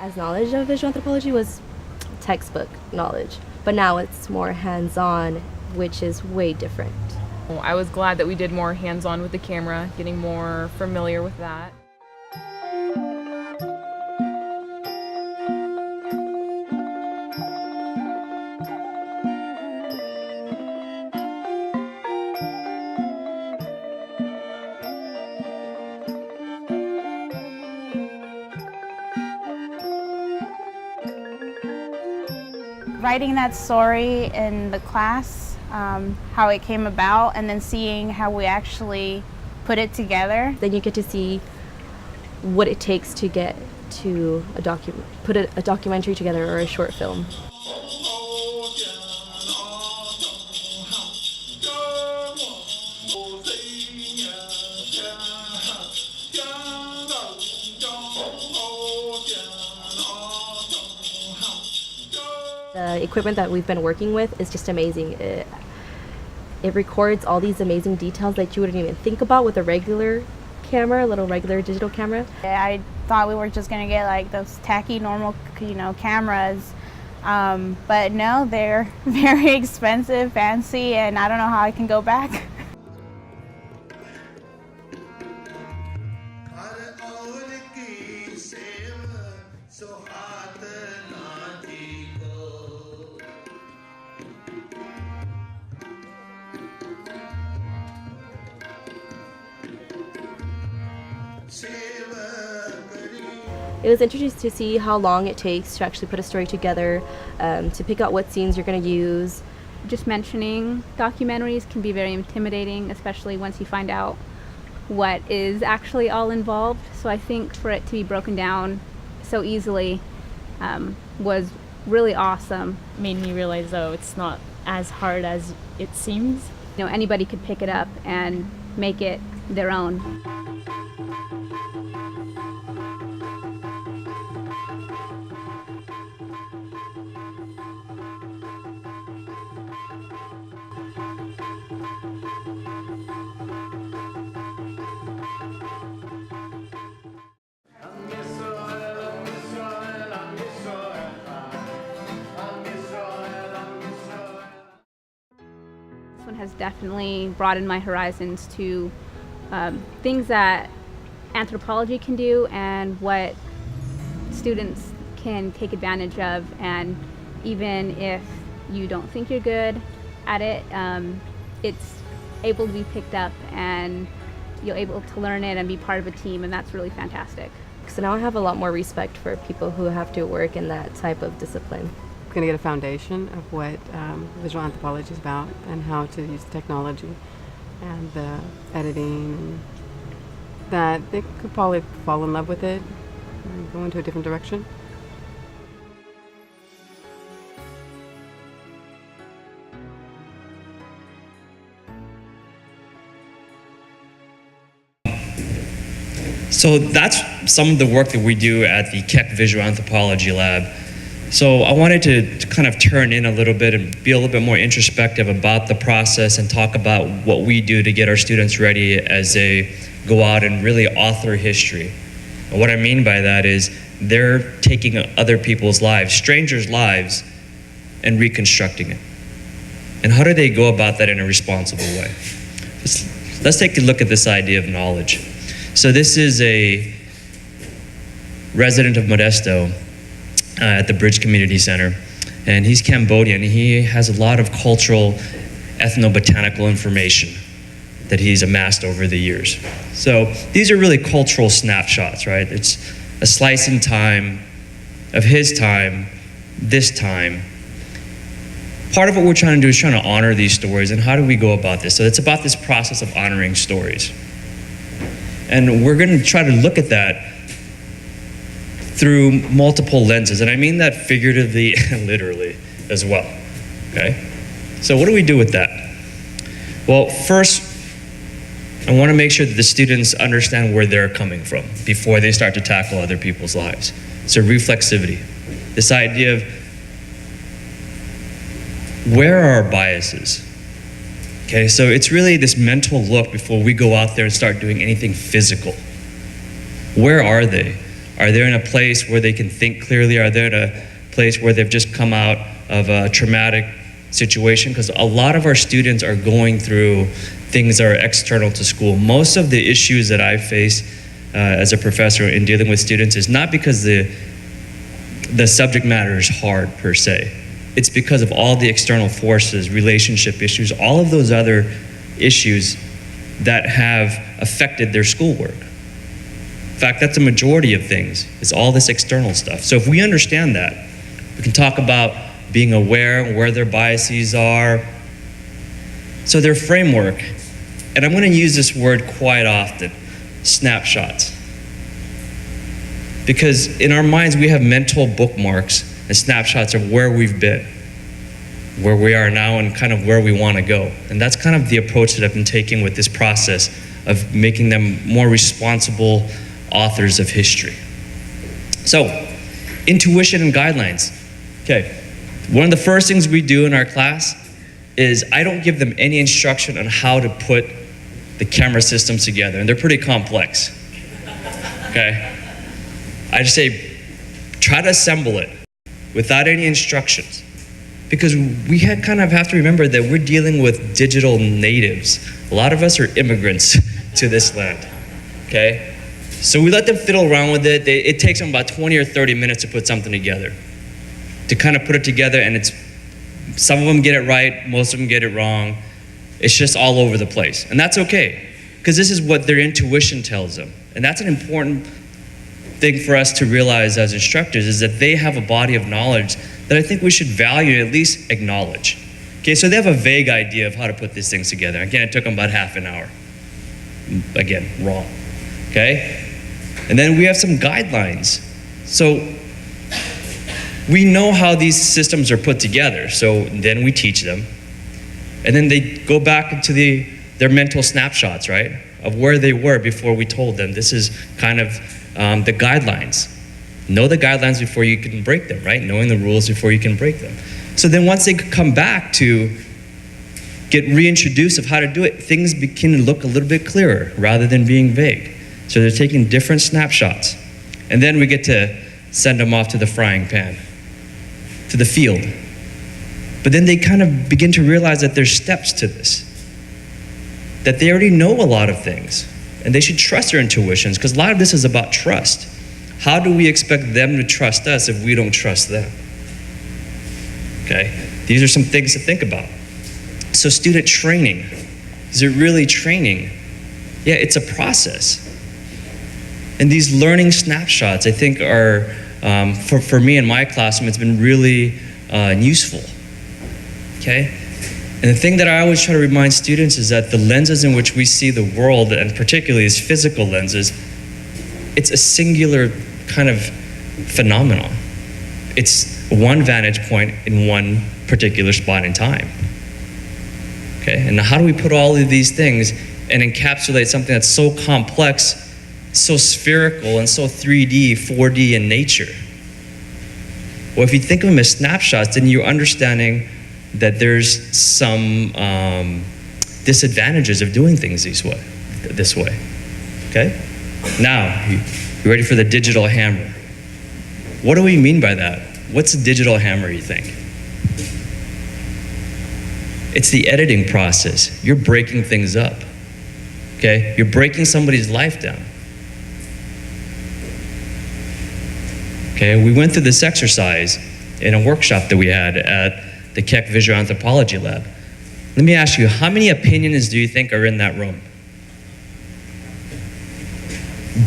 As knowledge of visual anthropology was textbook knowledge, but now it's more hands-on, which is way different. I was glad that we did more hands-on with the camera, getting more familiar with that. Writing that story in the class, how it came about, and then seeing how we actually put it together. Then you get to see what it takes to get to put a documentary together or a short film. The equipment that we've been working with is just amazing. It records all these amazing details that you wouldn't even think about with a regular camera, a little regular digital camera. I thought we were just gonna get like those tacky normal, cameras, but no, they're very expensive, fancy, and I don't know how I can go back. It was interesting to see how long it takes to actually put a story together, to pick out what scenes you're going to use. Just mentioning documentaries can be very intimidating, especially once you find out what is actually all involved. So I think for it to be broken down so easily was really awesome. Made me realize, oh, it's not as hard as it seems. Anybody could pick it up and make it their own. This one has definitely broadened my horizons to things that anthropology can do and what students can take advantage of. And even if you don't think you're good at it, it's able to be picked up and you're able to learn it and be part of a team, and that's really fantastic. So now I have a lot more respect for people who have to work in that type of discipline. I'm going to get a foundation of what visual anthropology is about and how to use technology and the editing, that they could probably fall in love with it and go into a different direction. So that's some of the work that we do at the Keck Visual Anthropology Lab. So I wanted to kind of turn in a little bit and be a little bit more introspective about the process and talk about what we do to get our students ready as they go out and really author history. And what I mean by that is they're taking other people's lives, strangers' lives, and reconstructing it. And how do they go about that in a responsible way? Let's take a look at this idea of knowledge. So this is a resident of Modesto at the Bridge Community Center, and he's Cambodian. He has a lot of cultural, ethnobotanical information that he's amassed over the years. So these are really cultural snapshots, right? It's a slice in time of his time, this time. Part of what we're trying to do is trying to honor these stories, and how do we go about this? So it's about this process of honoring stories. And we're going to try to look at that through multiple lenses, and I mean that figuratively and literally as well, okay? So what do we do with that? Well, first, I want to make sure that the students understand where they're coming from before they start to tackle other people's lives. So reflexivity, this idea of where are our biases? Okay, so it's really this mental look before we go out there and start doing anything physical. Where are they? Are they in a place where they can think clearly? Are they in a place where they've just come out of a traumatic situation? Because a lot of our students are going through things that are external to school. Most of the issues that I face as a professor in dealing with students is not because the subject matter is hard per se. It's because of all the external forces, relationship issues, all of those other issues that have affected their schoolwork. In fact, that's a majority of things, is all this external stuff. So if we understand that, we can talk about being aware where their biases are. So their framework, and I'm going to use this word quite often, snapshots. Because in our minds, we have mental bookmarks and snapshots of where we've been, where we are now, and kind of where we want to go. And that's kind of the approach that I've been taking with this process of making them more responsible authors of history. So, intuition and guidelines. Okay, one of the first things we do in our class is I don't give them any instruction on how to put the camera systems together, and they're pretty complex. Okay, I just say, try to assemble it without any instructions. Because we kind of have to remember that we're dealing with digital natives. A lot of us are immigrants to this land, okay? So we let them fiddle around with it. It takes them about 20 or 30 minutes to put something together. To kind of put it together, and some of them get it right, most of them get it wrong. It's just all over the place. And that's okay, because this is what their intuition tells them. And that's an important thing for us to realize as instructors, is that they have a body of knowledge that I think we should value and at least acknowledge. Okay, so they have a vague idea of how to put these things together. Again, it took them about half an hour. Again, wrong, okay? And then we have some guidelines. So we know how these systems are put together, so then we teach them. And then they go back into their mental snapshots, right? Of where they were before we told them. This is kind of the guidelines. Know the guidelines before you can break them, right? Knowing the rules before you can break them. So then once they come back to get reintroduced of how to do it, things begin to look a little bit clearer rather than being vague. So they're taking different snapshots. And then we get to send them off to the frying pan, to the field. But then they kind of begin to realize that there's steps to this, that they already know a lot of things, and they should trust their intuitions, because a lot of this is about trust. How do we expect them to trust us if we don't trust them? Okay, these are some things to think about. So student training, is it really training? Yeah, it's a process. And these learning snapshots, I think, are, for me in my classroom, it's been really useful, okay? And the thing that I always try to remind students is that the lenses in which we see the world, and particularly as physical lenses, it's a singular kind of phenomenon. It's one vantage point in one particular spot in time. Okay, and how do we put all of these things and encapsulate something that's so complex, so spherical, and so 3D, 4D in nature? Well, if you think of them as snapshots, then you're understanding that there's some disadvantages of doing things this way. Okay? Now, you ready for the digital hammer? What do we mean by that? What's a digital hammer, you think? It's the editing process. You're breaking things up. Okay? You're breaking somebody's life down. Okay? We went through this exercise in a workshop that we had at the Keck Visual Anthropology Lab. Let me ask you, how many opinions do you think are in that room?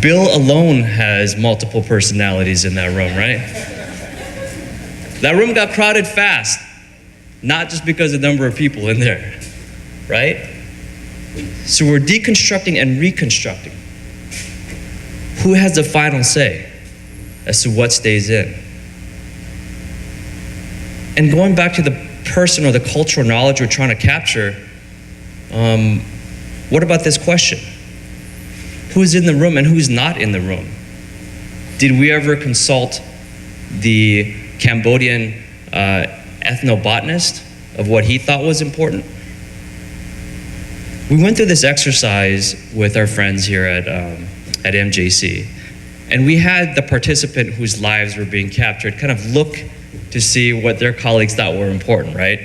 Bill alone has multiple personalities in that room, right? That room got crowded fast, not just because of the number of people in there, right? So we're deconstructing and reconstructing. Who has the final say as to what stays in? And going back to the person or the cultural knowledge we're trying to capture, what about this question? Who's in the room and who's not in the room? Did we ever consult the Cambodian ethnobotanist of what he thought was important? We went through this exercise with our friends here at MJC, And we had the participant whose lives were being captured kind of look to see what their colleagues thought were important, right?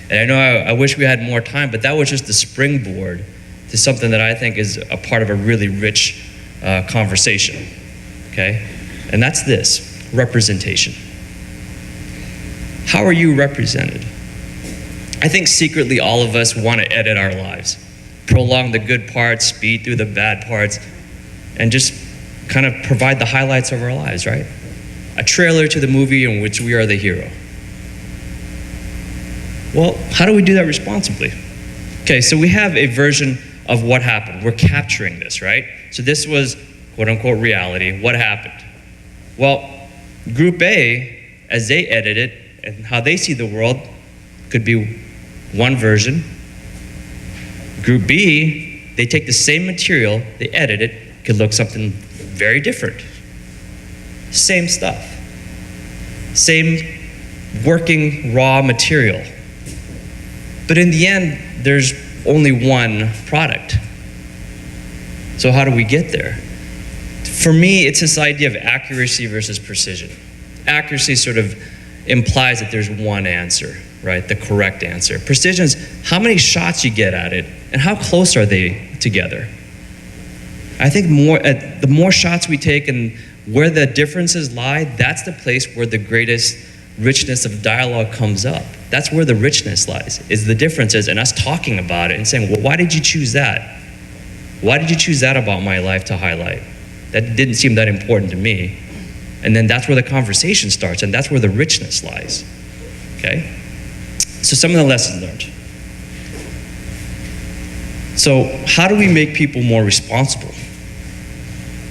And I know I wish we had more time, but that was just the springboard to something that I think is a part of a really rich conversation, okay? And that's this, representation. How are you represented? I think secretly all of us want to edit our lives, prolong the good parts, speed through the bad parts, and just kind of provide the highlights of our lives, right? A trailer to the movie in which we are the hero. Well, how do we do that responsibly? Okay, so we have a version of what happened. We're capturing this, right? So this was quote unquote reality. What happened? Well, Group A, as they edit it and how they see the world, could be one version. Group B, they take the same material, they edit it, could look something very different. Same stuff. Same working raw material. But in the end, there's only one product. So how do we get there? For me, it's this idea of accuracy versus precision. Accuracy sort of implies that there's one answer, right? The correct answer. Precision is how many shots you get at it and how close are they together. I think the more shots we take and where the differences lie, that's the place where the greatest richness of dialogue comes up. That's where the richness lies, is the differences and us talking about it and saying, well, why did you choose that? Why did you choose that about my life to highlight? That didn't seem that important to me. And then that's where the conversation starts, and that's where the richness lies, okay? So some of the lessons learned. So how do we make people more responsible?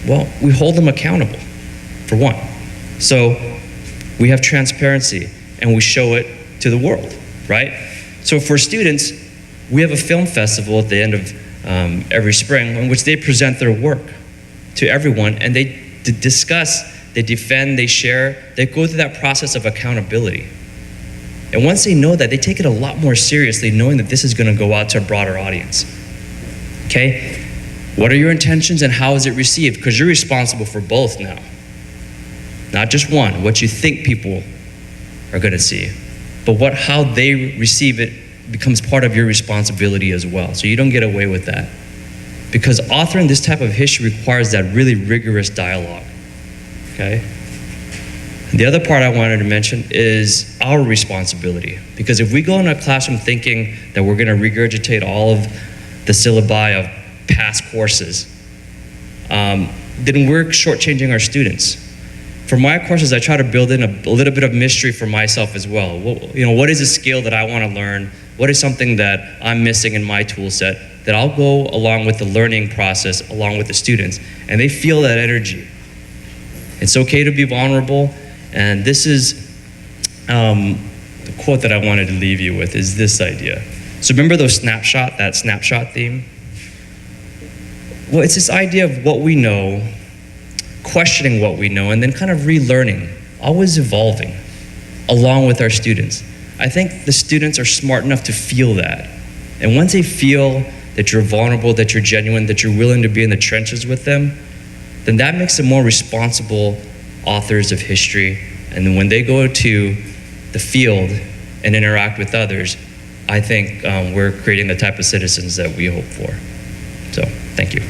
Well, we hold them accountable, for one. So we have transparency, and we show it to the world, right? So for students, we have a film festival at the end of every spring in which they present their work to everyone, and they discuss, they defend, they share, they go through that process of accountability. And once they know that, they take it a lot more seriously, knowing that this is going to go out to a broader audience. Okay? What are your intentions and how is it received? Because you're responsible for both now. Not just one, what you think people are going to see, but how they receive it becomes part of your responsibility as well. So you don't get away with that. Because authoring this type of history requires that really rigorous dialogue, okay? The other part I wanted to mention is our responsibility. Because if we go in a classroom thinking that we're gonna regurgitate all of the syllabi of past courses, then we're shortchanging our students. For my courses, I try to build in a little bit of mystery for myself as well. What is a skill that I wanna learn? What is something that I'm missing in my tool set that I'll go along with the learning process, along with the students, and they feel that energy. It's okay to be vulnerable, and this is the quote that I wanted to leave you with, is this idea. So remember that snapshot theme? Well, it's this idea of what we know, questioning what we know, and then kind of relearning, always evolving, along with our students. I think the students are smart enough to feel that. And once they feel that you're vulnerable, that you're genuine, that you're willing to be in the trenches with them, then that makes them more responsible authors of history. And then when they go to the field and interact with others, I think we're creating the type of citizens that we hope for. So, thank you.